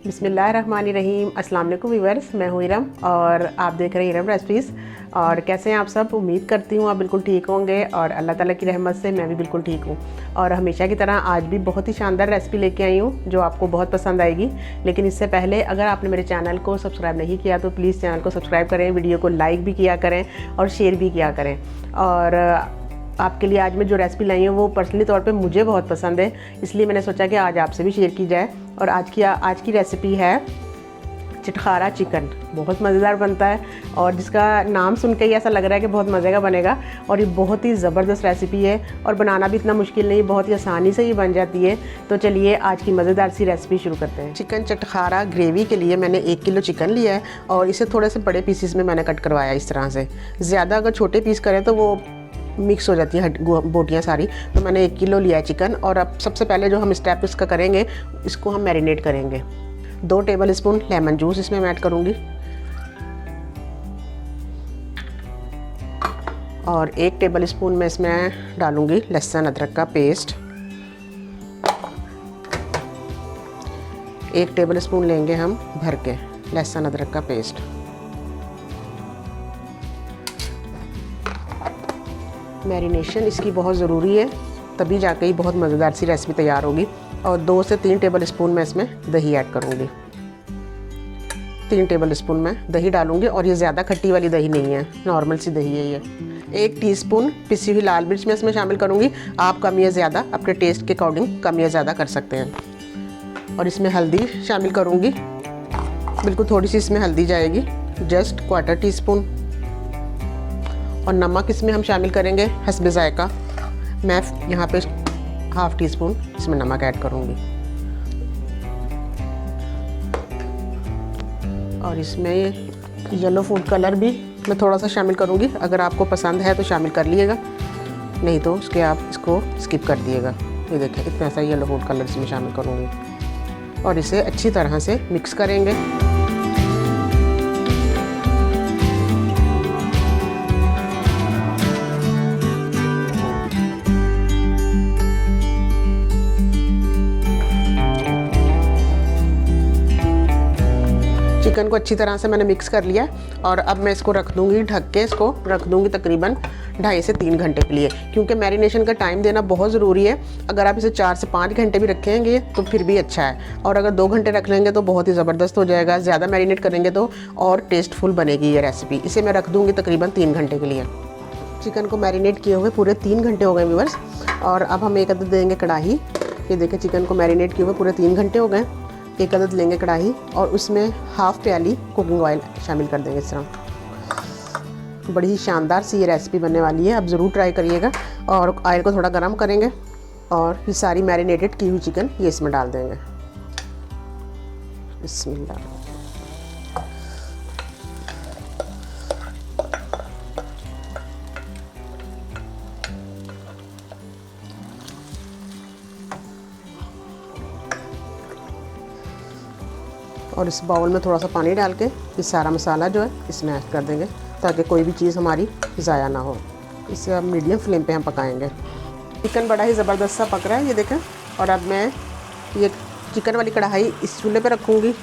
बिस्मिल्लाहिर्रहमानिर्रहीम। अस्सलाम वालेकुम व्यूअर्स, मैं हूँ इरम और आप देख रहे हैं इरम रेसिपीज़। और कैसे हैं आप सब? उम्मीद करती हूँ आप बिल्कुल ठीक होंगे और अल्लाह ताला की रहमत से मैं भी बिल्कुल ठीक हूँ। और हमेशा की तरह आज भी बहुत ही शानदार रेसिपी लेके आई हूँ जो आपको बहुत पसंद आएगी। लेकिन इससे पहले अगर आपने मेरे चैनल को सब्सक्राइब नहीं किया तो प्लीज़ चैनल को सब्सक्राइब करें, वीडियो को लाइक भी किया करें और शेयर भी किया करें। और आपके लिए आज मैं जो रेसिपी लाई हूँ वो पर्सनली तौर पे मुझे बहुत पसंद है, इसलिए मैंने सोचा कि आज आपसे भी शेयर की जाए। और आज की रेसिपी है चटखारा चिकन। बहुत मज़ेदार बनता है और जिसका नाम सुन के ही ऐसा लग रहा है कि बहुत मज़े का बनेगा। और ये बहुत ही ज़बरदस्त रेसिपी है और बनाना भी इतना मुश्किल नहीं, बहुत ही आसानी से ही बन जाती है। तो चलिए आज की मज़ेदार सी रेसिपी शुरू करते हैं। चिकन चटखारा ग्रेवी के लिए मैंने 1 किलो चिकन लिया है और इसे थोड़े से बड़े पीसीस में मैंने कट करवाया इस तरह से। ज़्यादा अगर छोटे पीस करें तो वो मिक्स हो जाती है बोटियाँ सारी। तो मैंने 1 किलो लिया है चिकन। और अब सबसे पहले जो हम स्टेप इसका करेंगे, इसको हम मैरिनेट करेंगे। 2 टेबल स्पून लेमन जूस इसमें मैं ऐड करूँगी और 1 टेबल स्पून मैं इसमें डालूँगी लहसुन अदरक का पेस्ट। 1 टेबल स्पून लेंगे हम भर के लहसुन अदरक का पेस्ट। मैरिनेशन इसकी बहुत ज़रूरी है, तभी जाके ही बहुत मज़ेदार सी रेसिपी तैयार होगी। और 2 से 3 टेबल स्पून मैं इसमें दही ऐड करूँगी। 3 टेबल स्पून मैं दही डालूँगी और ये ज़्यादा खट्टी वाली दही नहीं है, नॉर्मल सी दही है ये। 1 टीस्पून पिसी हुई लाल मिर्च मैं इसमें शामिल करूँगी। आप कम या ज़्यादा अपने टेस्ट के अकॉर्डिंग कम या ज़्यादा कर सकते हैं। और इसमें हल्दी शामिल करूँगी, बिल्कुल थोड़ी सी इसमें हल्दी जाएगी, जस्ट 1/4 टीस्पून। और नमक इसमें हम शामिल करेंगे हस्बे ज़ायका। मैं यहाँ पे 1/2 टीस्पून इसमें नमक ऐड करूँगी। और इसमें येलो फूड कलर भी मैं थोड़ा सा शामिल करूँगी। अगर आपको पसंद है तो शामिल कर लीजिएगा, नहीं तो उसके आप इसको स्किप कर दिएगा। ये देखें, इतना सा येलो फूड कलर इसमें शामिल करूँगी और इसे अच्छी तरह से मिक्स करेंगे। चिकन को अच्छी तरह से मैंने मिक्स कर लिया और अब मैं इसको रख दूँगी ढक के। इसको रख दूँगी तकरीबन 2.5 से 3 घंटे के लिए, क्योंकि मैरिनेशन का टाइम देना बहुत ज़रूरी है। अगर आप इसे 4 से 5 घंटे भी रखेंगे तो फिर भी अच्छा है, और अगर 2 घंटे रख लेंगे तो बहुत ही ज़बरदस्त हो जाएगा। ज़्यादा मैरिनेट करेंगे तो और टेस्टफुल बनेगी ये रेसिपी। इसे मैं रख दूँगी तकरीबन 3 घंटे के लिए। चिकन को मैरिनेट किए हुए पूरे 3 घंटे हो गए व्यूअर्स। और अब हम एक अदद देंगे कढ़ाई। ये देखें, चिकन को मैरिनेट किए हुए पूरे 3 घंटे हो गए। एक अदद लेंगे कढ़ाई और उसमें 1/2 प्याली कुकिंग ऑयल शामिल कर देंगे इस तरह। बड़ी ही शानदार सी ये रेसिपी बनने वाली है, आप ज़रूर ट्राई करिएगा। और ऑयल को थोड़ा गर्म करेंगे और ये सारी मैरिनेटेड की हुई चिकन ये इसमें डाल देंगे। बिस्मिल्लाह। और इस बाउल में थोड़ा सा पानी डाल के ये सारा मसाला जो है इसमें ऐड कर देंगे, ताकि कोई भी चीज़ हमारी ज़ाया ना हो। इसे अब मीडियम फ्लेम पे हम पकाएंगे। चिकन बड़ा ही ज़बरदस्त सा पक रहा है, ये देखें। और अब मैं ये चिकन वाली कढ़ाई इस चूल्हे पे रखूँगी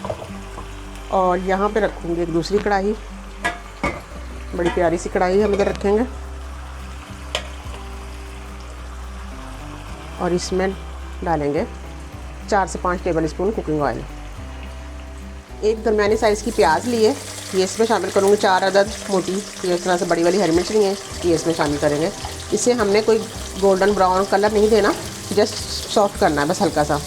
और यहाँ पे रखूँगी एक दूसरी कढ़ाई। बड़ी प्यारी सी कढ़ाई हम इधर रखेंगे और इसमें डालेंगे 4 से 5 टेबल स्पून कुकिंग ऑयल। एक दरमियानी साइज़ की प्याज ली है, ये इसमें शामिल करूँगी। 4 अदद मोटी ये इस तरह से बड़ी वाली हरी मिर्च ली है, ये इसमें शामिल करेंगे। इसे हमने कोई गोल्डन ब्राउन कलर नहीं देना, जस्ट सॉफ्ट करना है बस हल्का सा।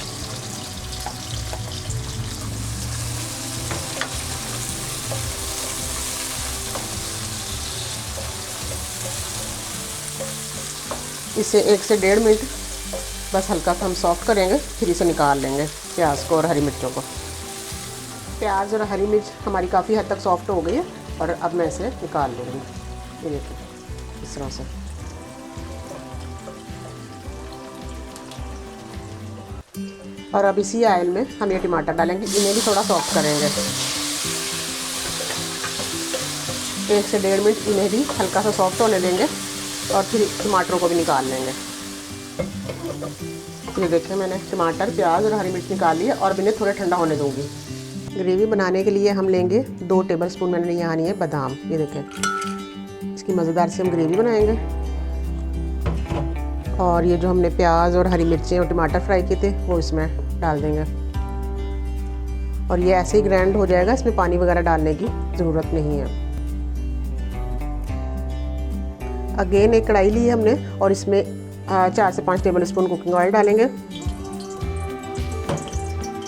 इसे 1 से 1.5 मिनट बस हल्का सा हम सॉफ्ट करेंगे, फिर इसे निकाल लेंगे प्याज को और हरी मिर्चों को। प्याज और हरी मिर्च हमारी काफ़ी हद तक सॉफ्ट हो गई है और अब मैं इसे निकाल लूँगी। ये देखिए इस तरह से। और अब इसी ऑयल में हम ये टमाटर डालेंगे, इन्हें भी थोड़ा सॉफ्ट करेंगे। 1 से 1.5 मिनट इन्हें भी हल्का सा सॉफ्ट होने देंगे और फिर टमाटरों को भी निकाल लेंगे। ये देखें, मैंने टमाटर, प्याज और हरी मिर्च निकाल ली है और अब इन्हें थोड़ा ठंडा होने दूँगी। ग्रेवी बनाने के लिए हम लेंगे 2 टेबलस्पून मैंने यहाँ लिए बादाम। ये देखें, इसकी मज़ेदार से हम ग्रेवी बनाएंगे। और ये जो हमने प्याज और हरी मिर्चें और टमाटर फ्राई किए थे वो इसमें डाल देंगे। और ये ऐसे ही ग्राइंड हो जाएगा, इसमें पानी वगैरह डालने की ज़रूरत नहीं है। अगेन एक कढ़ाई ली है हमने और इसमें 4 से 5 टेबलस्पून कुकिंग ऑयल डालेंगे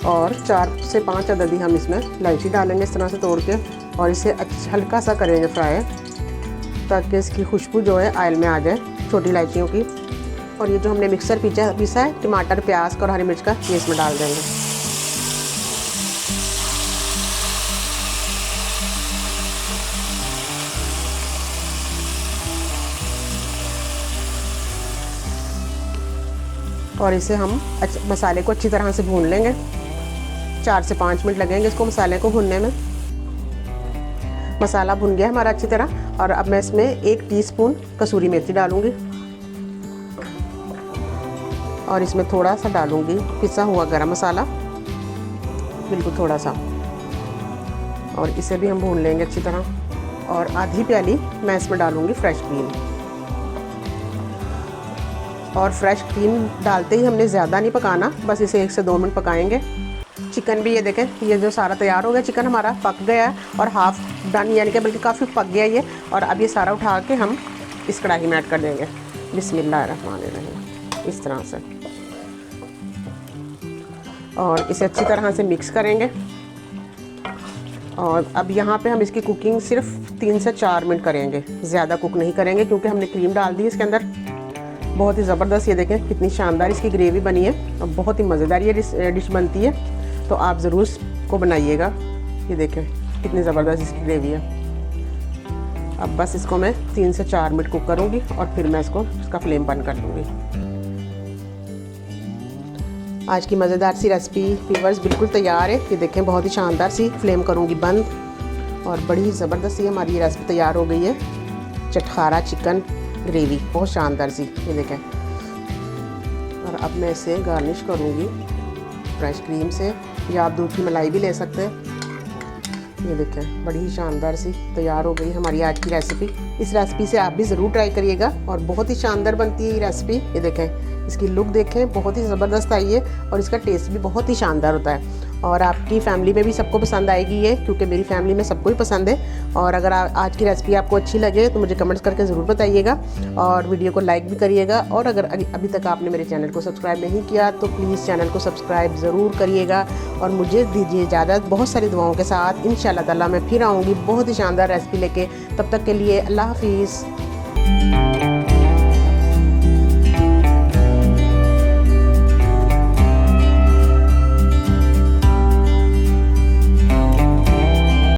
और 4 से 5 अदद ही हम इसमें इलायची डालेंगे इस तरह से तोड़ के। और इसे अच्छा हल्का सा करेंगे फ्राई, ताकि इसकी खुशबू जो है ऑयल में आ जाए, छोटी इलायचियों की। और ये जो हमने मिक्सर पीसा है टमाटर, प्याज और हरी मिर्च का, ये इसमें डाल देंगे। और इसे हम मसाले को अच्छी तरह से भून लेंगे। 4 से 5 मिनट लगेंगे इसको मसाले को भूनने में। मसाला भुन गया हमारा अच्छी तरह। और अब मैं इसमें 1 टीस्पून कसूरी मेथी डालूंगी और इसमें थोड़ा सा डालूंगी पिसा हुआ गरम मसाला, बिल्कुल थोड़ा सा। और इसे भी हम भून लेंगे अच्छी तरह। और आधी प्याली मैं इसमें डालूंगी फ्रेश क्रीम। और फ्रेश क्रीम डालते ही हमने ज़्यादा नहीं पकाना, बस इसे 1 से 2 मिनट पकाएंगे। चिकन भी ये देखें, ये जो सारा तैयार हो गया, चिकन हमारा पक गया है और हाफ डन, यानी कि बल्कि काफ़ी पक गया ये। और अब ये सारा उठा के हम इस कढ़ाई में ऐड कर देंगे। बिस्मिल्लाहिर्रहमानिर्रहीम, इस तरह से। और इसे अच्छी तरह से मिक्स करेंगे। और अब यहाँ पे हम इसकी कुकिंग सिर्फ 3 से 4 मिनट करेंगे, ज़्यादा कुक नहीं करेंगे, क्योंकि हमने क्रीम डाल दी इसके अंदर। बहुत ही ज़बरदस्त, ये देखें कितनी शानदार इसकी ग्रेवी बनी है और बहुत ही मज़ेदार ये डिश बनती है। तो आप ज़रूर इसको बनाइएगा। ये देखें कितनी ज़बरदस्त इसकी ग्रेवी है। अब बस इसको मैं 3 से 4 मिनट कुक करूँगी और फिर मैं इसका फ्लेम बंद कर दूँगी। आज की मज़ेदार सी रेसिपी व्यूअर्स बिल्कुल तैयार है। ये देखें बहुत ही शानदार सी, फ्लेम करूँगी बंद और बड़ी ज़बरदस्त सी हमारी ये रेसिपी तैयार हो गई है। चटखारा चिकन ग्रेवी बहुत शानदार सी, ये देखें। और अब मैं इसे गार्निश करूँगी फ्रेश क्रीम से, या आप दूध की मलाई भी ले सकते हैं। ये देखें बड़ी ही शानदार सी तैयार हो गई हमारी आज की रेसिपी। इस रेसिपी से आप भी ज़रूर ट्राई करिएगा और बहुत ही शानदार बनती है ये रेसिपी। ये देखें, इसकी लुक देखें बहुत ही ज़बरदस्त आई है और इसका टेस्ट भी बहुत ही शानदार होता है। और आपकी फैमिली में भी सबको पसंद आएगी ये, क्योंकि मेरी फैमिली में सबको ही पसंद है। और अगर आज की रेसिपी आपको अच्छी लगे तो मुझे कमेंट्स करके ज़रूर बताइएगा और वीडियो को लाइक भी करिएगा। और अगर अभी तक आपने मेरे चैनल को सब्सक्राइब नहीं किया तो प्लीज़ चैनल को सब्सक्राइब ज़रूर करिएगा। और मुझे दीजिए इजाज़त बहुत सारी दुआओं के साथ। इंशाअल्लाह ताला मैं फिर आऊँगी बहुत ही शानदार रेसिपी लेके। तब तक के लिए अल्लाह हाफिज़।